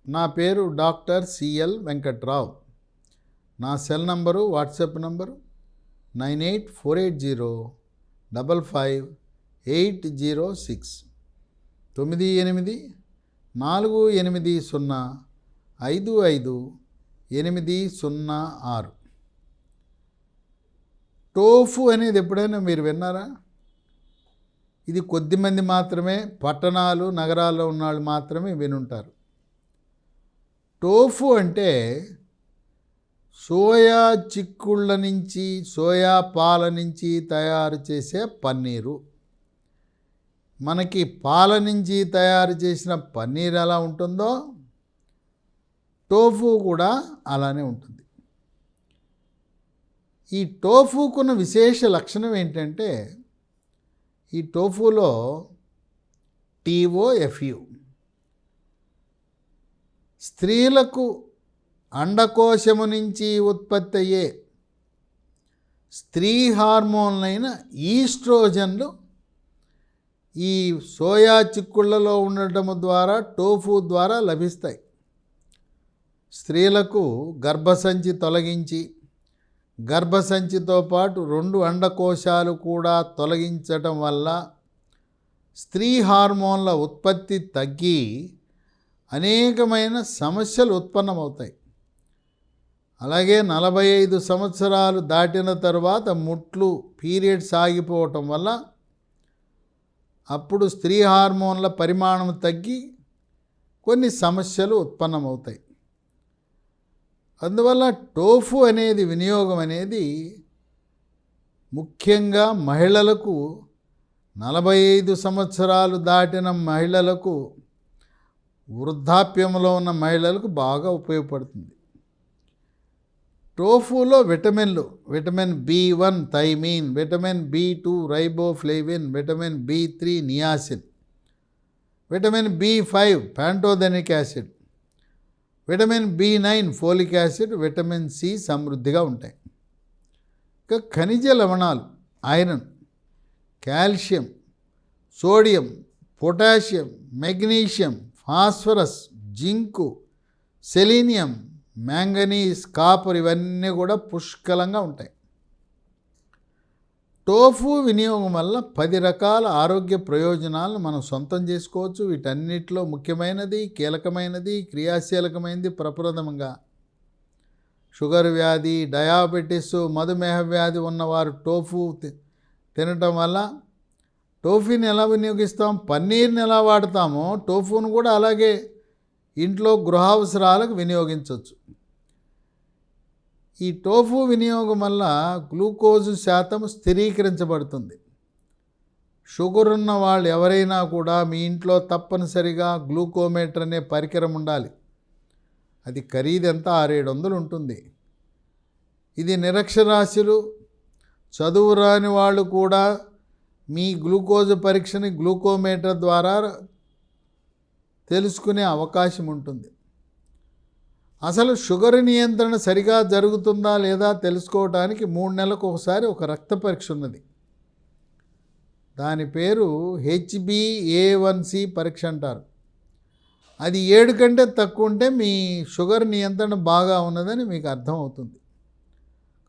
నా పేరు doctor C L Venkatrao. నా cell number, WhatsApp number 9848055806 9848055806. Tofu అనేది ఎప్పుడైనా మీరు విన్నారా? ఇది కొద్దిమంది మాత్రమే, పట్టణాలు నగరాల్లో ఉన్నవాళ్ళు మాత్రమే వినుంటారు. టోఫు అంటే సోయా చిక్కుళ్ళ నుంచి, సోయా పాల నుంచి తయారు చేసే పన్నీరు. మనకి పాల నుంచి తయారు చేసిన పన్నీర్ ఎలా ఉంటుందో టోఫు కూడా అలానే ఉంటుంది. ఈ టోఫుకున్న విశేష లక్షణం ఏంటంటే, ఈ టోఫులో TOFU స్త్రీలకు అండకోశము నుంచి ఉత్పత్తి అయ్యే స్త్రీ హార్మోన్లైన ఈస్ట్రోజన్లు ఈ సోయా చిక్కుళ్ళలో ఉండటం ద్వారా, టోఫు ద్వారా లభిస్తాయి. స్త్రీలకు గర్భసంచి తొలగించి, గర్భసంచితో పాటు 2 అండకోశాలు కూడా తొలగించటం వల్ల స్త్రీ హార్మోన్ల ఉత్పత్తి తగ్గి అనేకమైన సమస్యలు ఉత్పన్నమవుతాయి. అలాగే 45 సంవత్సరాలు దాటిన తర్వాత ముట్లు, పీరియడ్స్ ఆగిపోవటం వల్ల అప్పుడు స్త్రీ హార్మోన్ల పరిమాణం తగ్గి కొన్ని సమస్యలు ఉత్పన్నమవుతాయి. అందువల్ల టోఫు అనేది వినియోగం అనేది ముఖ్యంగా మహిళలకు, 45 సంవత్సరాలు దాటిన మహిళలకు, వృద్ధాప్యంలో ఉన్న మహిళలకు బాగా ఉపయోగపడుతుంది. టోఫులో విటమిన్లు, vitamin B1 thiamine, vitamin B2 riboflavin, vitamin B3 niacin, vitamin B5 pantothenic acid, vitamin B9 folic acid, vitamin C సమృద్ధిగా ఉంటాయి. ఇంకా ఖనిజ లవణాలు iron, calcium, sodium, potassium, magnesium, phosphorus, zinc, selenium, manganese, copper ఇవన్నీ కూడా పుష్కలంగా ఉంటాయి. టోఫు వినియోగం వల్ల 10 రకాల ఆరోగ్య ప్రయోజనాలను మనం సొంతం చేసుకోవచ్చు. వీటన్నిటిలో ముఖ్యమైనది, కీలకమైనది, క్రియాశీలకమైనది ప్రప్రథమంగా షుగర్ వ్యాధి, డయాబెటీస్, మధుమేహ వ్యాధి ఉన్నవారు టోఫు తినటం వల్ల, టోఫీని ఎలా వినియోగిస్తాం, పన్నీర్ని ఎలా వాడతామో టోఫును కూడా అలాగే ఇంట్లో గృహావసరాలకు వినియోగించవచ్చు. ఈ టోఫు వినియోగం వల్ల గ్లూకోజు శాతం స్థిరీకరించబడుతుంది. షుగర్ ఉన్న వాళ్ళు ఎవరైనా కూడా మీ ఇంట్లో తప్పనిసరిగా గ్లూకోమీటర్ అనే పరికరం ఉండాలి. అది ఖరీదు ఎంత, 600-700 ఉంటుంది. ఇది నిరక్షరాస్యులు, చదువు రాని వాళ్ళు కూడా మీ గ్లూకోజు పరీక్షని గ్లూకోమీటర్ ద్వారా తెలుసుకునే అవకాశం ఉంటుంది. అసలు షుగర్ నియంత్రణ సరిగా జరుగుతుందా లేదా తెలుసుకోవడానికి 3 నెలలకు ఒకసారి ఒక రక్త పరీక్ష ఉన్నది. దాని పేరు HbA1c పరీక్ష అంటారు. అది 7 కంటే తక్కువ ఉంటే మీ షుగర్ నియంత్రణ బాగా ఉన్నదని మీకు అర్థమవుతుంది.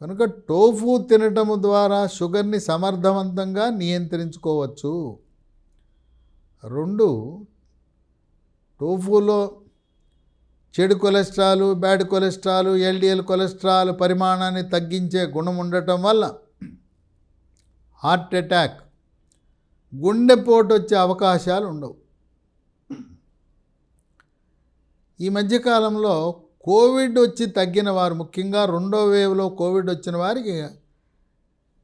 కనుక టోఫు తినటం ద్వారా షుగర్ని సమర్థవంతంగా నియంత్రించుకోవచ్చు. 2, టోఫులో చెడు cholesterol, bad cholesterol, LDL cholesterol పరిమాణాన్ని తగ్గించే గుణం ఉండటం వల్ల హార్ట్ అటాక్, గుండెపోటు వచ్చే అవకాశాలు ఉండవు. ఈ మధ్యకాలంలో కోవిడ్ వచ్చి తగ్గిన వారు, ముఖ్యంగా 2వ వేవ్లో కోవిడ్ వచ్చిన వారికి,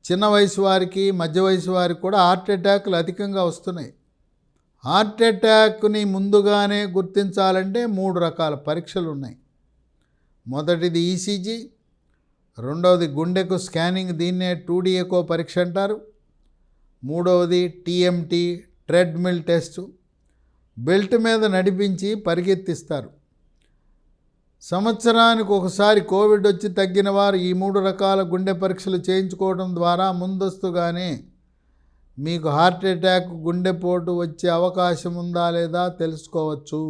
చిన్న వయసు వారికి, మధ్య వయసు వారికి కూడా హార్ట్ అటాక్లు అధికంగా వస్తున్నాయి. హార్ట్ అటాక్ని ముందుగానే గుర్తించాలంటే 3 రకాల పరీక్షలు ఉన్నాయి. మొదటిది ECG, రెండవది గుండెకు స్కానింగ్, దీన్నే 2D ఎకో పరీక్ష అంటారు. మూడవది TMT ట్రెడ్మిల్ టెస్ట్, బెల్ట్ మీద నడిపించి పరిగెత్తిస్తారు. సంవత్సరానికి ఒకసారి కోవిడ్ వచ్చి తగ్గిన వారు ఈ 3 రకాల గుండె పరీక్షలు చేయించుకోవడం ద్వారా ముందస్తుగానే మీకు హార్ట్ అటాక్, గుండెపోటు వచ్చే అవకాశం ఉందా లేదా తెలుసుకోవచ్చు.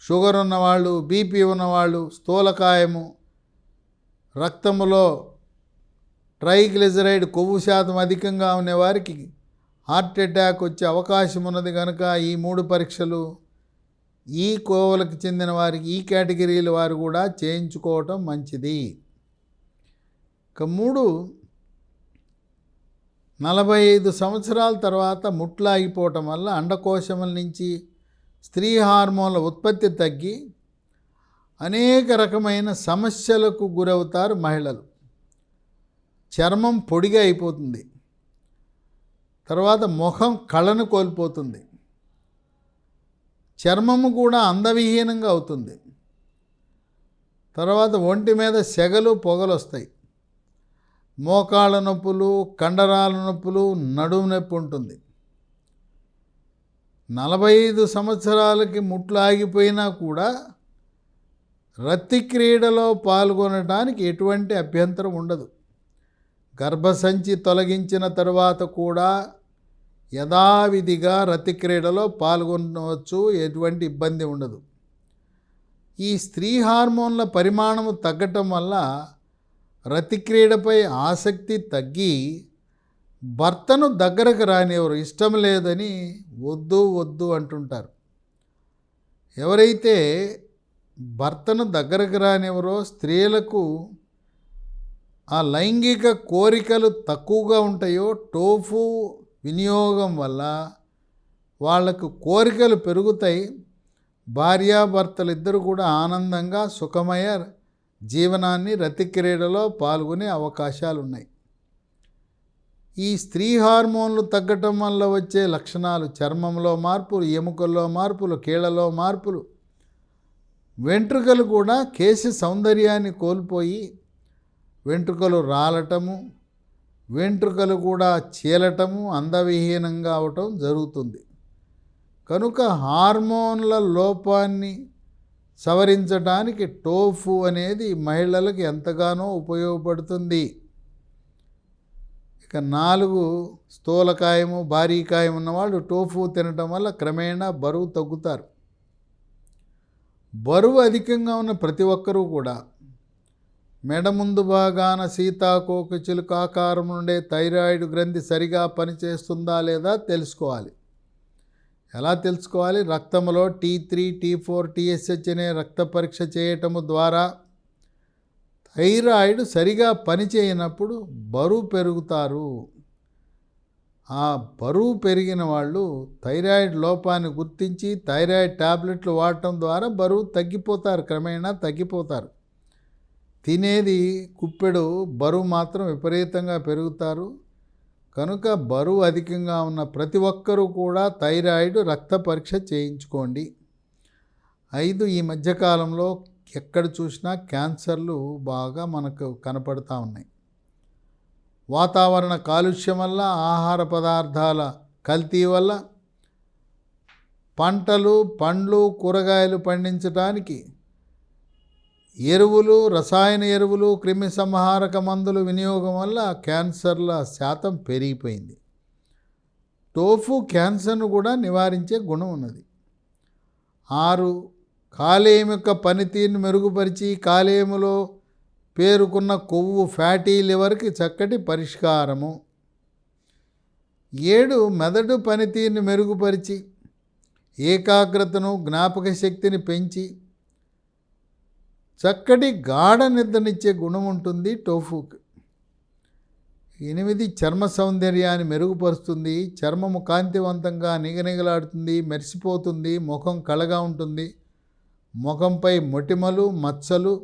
షుగర్ ఉన్నవాళ్ళు, బీపీ ఉన్నవాళ్ళు, స్థూలకాయము, రక్తంలో ట్రైగ్లిజరైడ్ కొవ్వు శాతం అధికంగా ఉన్నవారికి హార్ట్ అటాక్ వచ్చే అవకాశం ఉన్నది కనుక ఈ 3 పరీక్షలు ఈ కోవలకు చెందిన వారికి, ఈ కేటగిరీల వారు కూడా చేయించుకోవటం మంచిది. ఇక 45 సంవత్సరాల తర్వాత ముట్లు ఆగిపోవటం వల్ల అండకోశముల నుంచి స్త్రీ హార్మోన్ల ఉత్పత్తి తగ్గి అనేక రకమైన సమస్యలకు గురవుతారు మహిళలు. చర్మం పొడిగా అయిపోతుంది, తర్వాత ముఖం కళను కోల్పోతుంది, చర్మము కూడా అందవిహీనంగా అవుతుంది, తర్వాత ఒంటి మీద సెగలు పొగలు వస్తాయి, మోకాళ్ళ నొప్పులు, కండరాల నొప్పులు, నడుము నొప్పి ఉంటుంది. 45 సంవత్సరాలకి ముట్లు ఆగిపోయినా కూడా రతి క్రీడలో పాల్గొనడానికి ఎటువంటి అభ్యంతరం ఉండదు. గర్భసంచి తొలగించిన తరువాత కూడా యథావిధిగా రతి క్రీడలో పాల్గొనవచ్చు, ఎటువంటి ఇబ్బంది ఉండదు. ఈ స్త్రీ హార్మోన్ల పరిమాణము తగ్గటం వల్ల రతి క్రీడపై ఆసక్తి తగ్గి భర్తను దగ్గరకు రానివ్వరు, ఇష్టం లేదని వద్దు వద్దు అంటుంటారు. ఎవరైతే భర్తను దగ్గరకు రానివ్వరో స్త్రీలకు ఆ లైంగిక కోరికలు తక్కువగా ఉంటాయో టోఫు వినియోగం వల్ల వాళ్లకు కోరికలు పెరుగుతాయి. భార్యాభర్తలు ఇద్దరు కూడా ఆనందంగా సుఖమయ జీవనాన్ని రతి క్రీడలో పాల్గొనే అవకాశాలు ఉన్నాయి. ఈ స్త్రీ హార్మోన్లు తగ్గటం వల్ల వచ్చే లక్షణాలు చర్మంలో మార్పులు, ఎముకల్లో మార్పులు, కీళ్లలో మార్పులు, వెంట్రుకలు కూడా కేశ సౌందర్యాన్ని కోల్పోయి వెంట్రుకలు రాలటము, వెంట్రుకలు కూడా చీలటము, అందవిహీనంగా అవటం జరుగుతుంది. కనుక హార్మోన్ల లోపాన్ని సవరించడానికి టోఫు అనేది మహిళలకు ఎంతగానో ఉపయోగపడుతుంది. ఇక 4 స్థూలకాయము, భారీకాయం ఉన్నవాళ్ళు టోఫు తినటం వల్ల క్రమేణా బరువు తగ్గుతారు. బరువు అధికంగా ఉన్న ప్రతి ఒక్కరూ కూడా మెడ ముందు భాగాన సీతాకోక చిలుక ఆకారం నుండే థైరాయిడ్ గ్రంథి సరిగా పనిచేస్తుందా లేదా తెలుసుకోవాలి. ఎలా తెలుసుకోవాలి? రక్తంలో T3, T4, TSH అనే రక్త పరీక్ష చేయటము ద్వారా థైరాయిడ్ సరిగా పనిచేయనప్పుడు బరువు పెరుగుతారు. ఆ బరువు పెరిగిన వాళ్ళు థైరాయిడ్ లోపాన్ని గుర్తించి థైరాయిడ్ టాబ్లెట్లు వాడటం ద్వారా బరువు తగ్గిపోతారు, క్రమేణా తగ్గిపోతారు. తినేది కుప్పెడు, బరువు మాత్రం విపరీతంగా పెరుగుతారు. కనుక బరువు అధికంగా ఉన్న ప్రతి ఒక్కరూ కూడా థైరాయిడ్ రక్త పరీక్ష చేయించుకోండి. 5 ఈ మధ్యకాలంలో ఎక్కడ చూసినా క్యాన్సర్లు బాగా మనకు కనపడతా ఉన్నాయి. వాతావరణ కాలుష్యం వల్ల, ఆహార పదార్థాల కల్తీ వల్ల, పంటలు, పండ్లు, కూరగాయలు పండించడానికి ఎరువులు, రసాయన ఎరువులు, క్రిమి సంహారక మందులు వినియోగం వల్ల క్యాన్సర్ల శాతం పెరిగిపోయింది. టోఫు క్యాన్సర్ను కూడా నివారించే గుణం ఉన్నది. 6 కాలేయం యొక్క పనితీరును మెరుగుపరిచి కాలేయములో పేరుకున్న కొవ్వు ఫ్యాటీ లివర్కి చక్కటి పరిష్కారము. 7 మెదడు పనితీరును మెరుగుపరిచి ఏకాగ్రతను, జ్ఞాపక శక్తిని పెంచి చక్కటి గాఢ నిద్రనిచ్చే గుణం ఉంటుంది టోఫుకి. 8 చర్మ సౌందర్యాన్ని మెరుగుపరుస్తుంది. చర్మము కాంతివంతంగా నిగనిగలాడుతుంది, మెరిసిపోతుంది, ముఖం కళగా ఉంటుంది. ముఖంపై మొటిమలు, మచ్చలు,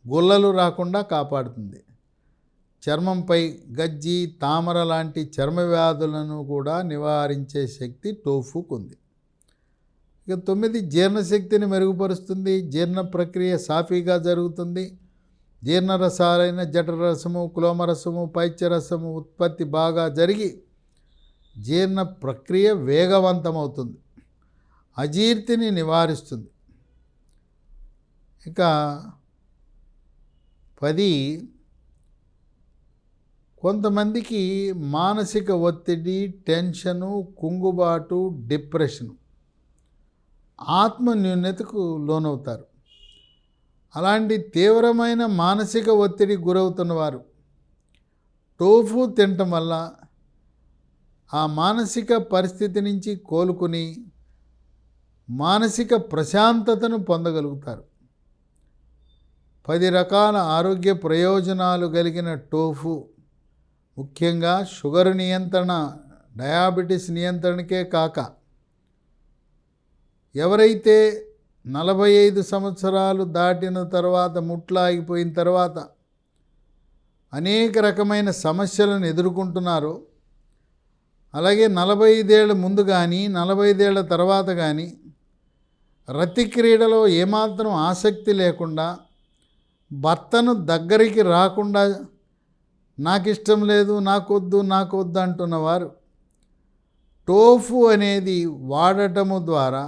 గుల్లలు రాకుండా కాపాడుతుంది. చర్మంపై గజ్జి, తామర లాంటి చర్మ వ్యాధులను కూడా నివారించే శక్తి టోఫుకు. ఇక 9 జీర్ణశక్తిని మెరుగుపరుస్తుంది. జీర్ణ ప్రక్రియ సాఫీగా జరుగుతుంది. జీర్ణరసాలైన జఠరసము, క్లోమరసము, పైత్యరసము ఉత్పత్తి బాగా జరిగి జీర్ణ ప్రక్రియ వేగవంతమవుతుంది, అజీర్తిని నివారిస్తుంది. ఇక 10 కొంతమందికి మానసిక ఒత్తిడి, టెన్షను, కుంగుబాటు, డిప్రెషను ఆత్మన్యూన్యతకు లోనవుతారు. అలాంటి తీవ్రమైన మానసిక ఒత్తిడికి గురవుతున్నవారు టోఫు తినటం వల్ల ఆ మానసిక పరిస్థితి నుంచి కోలుకుని మానసిక ప్రశాంతతను పొందగలుగుతారు. 10 రకాల ఆరోగ్య ప్రయోజనాలు కలిగిన టోఫు ముఖ్యంగా షుగర్ నియంత్రణ, డయాబెటీస్ నియంత్రణకే కాక ఎవరైతే 45 సంవత్సరాలు దాటిన తర్వాత ముట్లాగిపోయిన తర్వాత అనేక రకమైన సమస్యలను ఎదుర్కొంటున్నారో, అలాగే 45 ఏళ్ళ ముందు కానీ 45 ఏళ్ళ తర్వాత కానీ రతి క్రీడలో ఏమాత్రం ఆసక్తి లేకుండా భర్తను దగ్గరికి రాకుండా నాకు ఇష్టం లేదు, నాకొద్దు అంటున్నవారు టోఫు అనేది వాడటము ద్వారా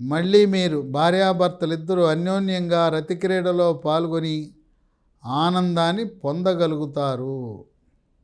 మళ్ళీ మీరు భార్యాభర్తలిద్దరూ అన్యోన్యంగా రతి క్రీడలో పాల్గొని ఆనందాన్ని పొందగలుగుతారు.